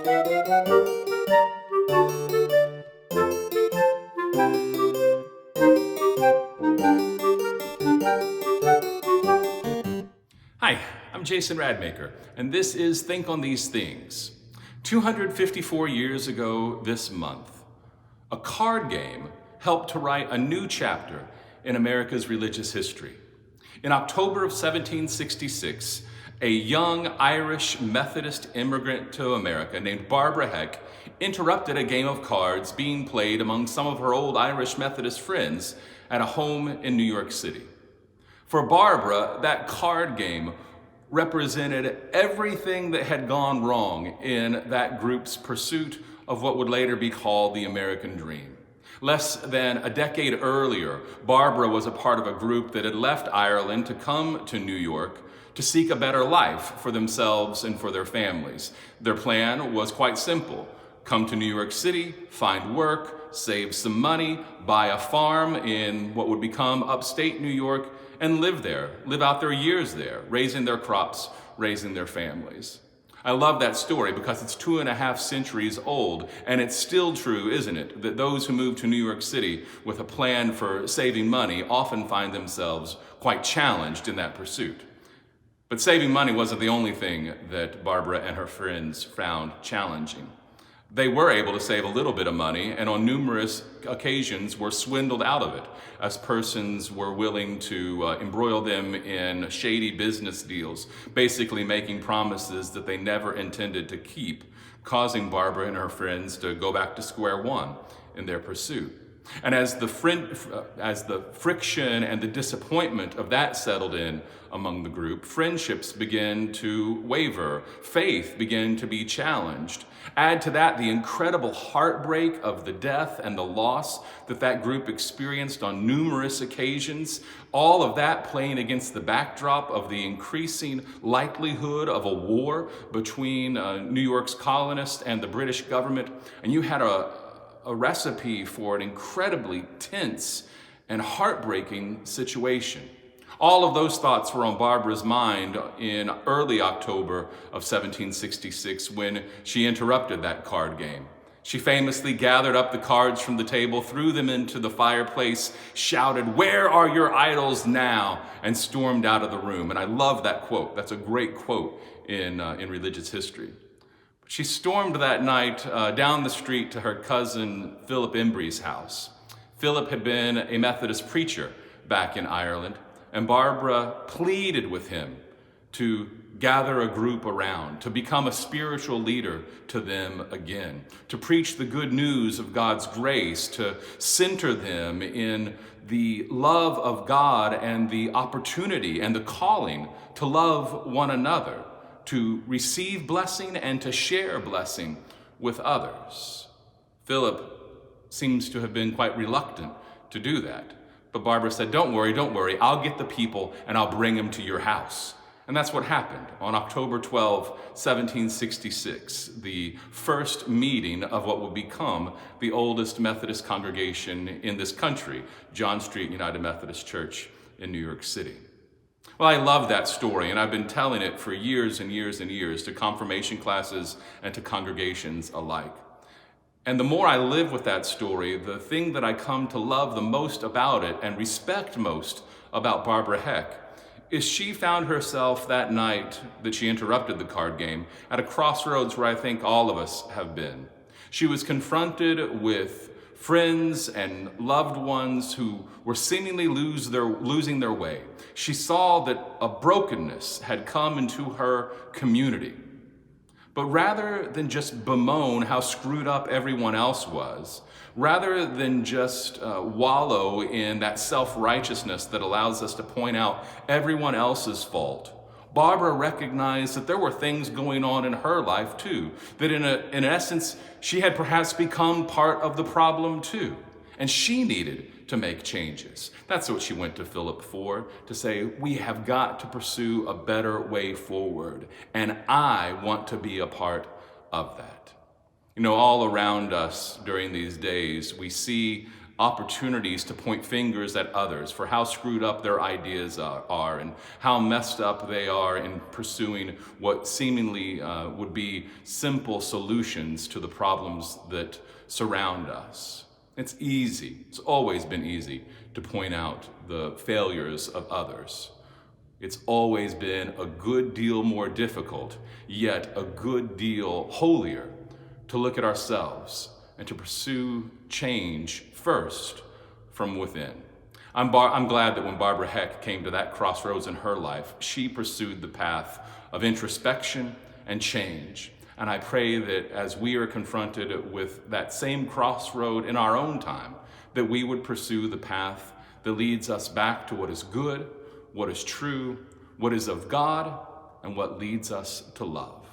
Hi, I'm Jason Radmaker, and this is Think on These Things. 254 years ago this month, a card game helped to write a new chapter in America's religious history. In October of 1766, a young Irish Methodist immigrant to America named Barbara Heck interrupted a game of cards being played among some of her old Irish Methodist friends at a home in New York City. For Barbara, that card game represented everything that had gone wrong in that group's pursuit of what would later be called the American dream. Less than a decade earlier, Barbara was a part of a group that had left Ireland to come to New York to seek a better life for themselves and for their families. Their plan was quite simple: come to New York City, find work, save some money, buy a farm in what would become upstate New York, and live there, live out their years there, raising their crops, raising their families. I love that story because it's 2.5 centuries old, and it's still true, isn't it, that those who move to New York City with a plan for saving money often find themselves quite challenged in that pursuit. But saving money wasn't the only thing that Barbara and her friends found challenging. They were able to save a little bit of money, and on numerous occasions were swindled out of it, as persons were willing to embroil them in shady business deals, basically making promises that they never intended to keep, causing Barbara and her friends to go back to square one in their pursuit. And as the friction and the disappointment of that settled in among the group, friendships began to waver, faith began to be challenged. Add to that the incredible heartbreak of the death and the loss that group experienced on numerous occasions, all of that playing against the backdrop of the increasing likelihood of a war between New York's colonists and the British government, and you had a recipe for an incredibly tense and heartbreaking situation. All of those thoughts were on Barbara's mind in early October of 1766 when she interrupted that card game. She famously gathered up the cards from the table, threw them into the fireplace, shouted, "Where are your idols now?" and stormed out of the room. And I love that quote. That's a great quote in religious history. She stormed that night down the street to her cousin Philip Embry's house. Philip had been a Methodist preacher back in Ireland, and Barbara pleaded with him to gather a group around, to become a spiritual leader to them again, to preach the good news of God's grace, to center them in the love of God and the opportunity and the calling to love one another, to receive blessing and to share blessing with others. Philip seems to have been quite reluctant to do that. But Barbara said, don't worry, I'll get the people and I'll bring them to your house. And that's what happened on October 12, 1766, the first meeting of what would become the oldest Methodist congregation in this country, John Street United Methodist Church in New York City. Well, I love that story, and I've been telling it for years and years and years to confirmation classes and to congregations alike. And the more I live with that story, the thing that I come to love the most about it and respect most about Barbara Heck is she found herself that night that she interrupted the card game at a crossroads where I think all of us have been. She was confronted with friends and loved ones who were seemingly losing their way. She saw that a brokenness had come into her community. But rather than just bemoan how screwed up everyone else was, rather than just wallow in that self-righteousness that allows us to point out everyone else's fault, Barbara recognized that there were things going on in her life too, that in essence, she had perhaps become part of the problem too, and she needed to make changes. That's what she went to Philip for, to say, we have got to pursue a better way forward, and I want to be a part of that. You know, all around us during these days, we see opportunities to point fingers at others for how screwed up their ideas are and how messed up they are in pursuing what seemingly would be simple solutions to the problems that surround us. It's easy, it's always been easy to point out the failures of others. It's always been a good deal more difficult, yet a good deal holier, to look at ourselves and to pursue change first from within. I'm glad that when Barbara Heck came to that crossroads in her life, she pursued the path of introspection and change. And I pray that as we are confronted with that same crossroad in our own time, that we would pursue the path that leads us back to what is good, what is true, what is of God, and what leads us to love.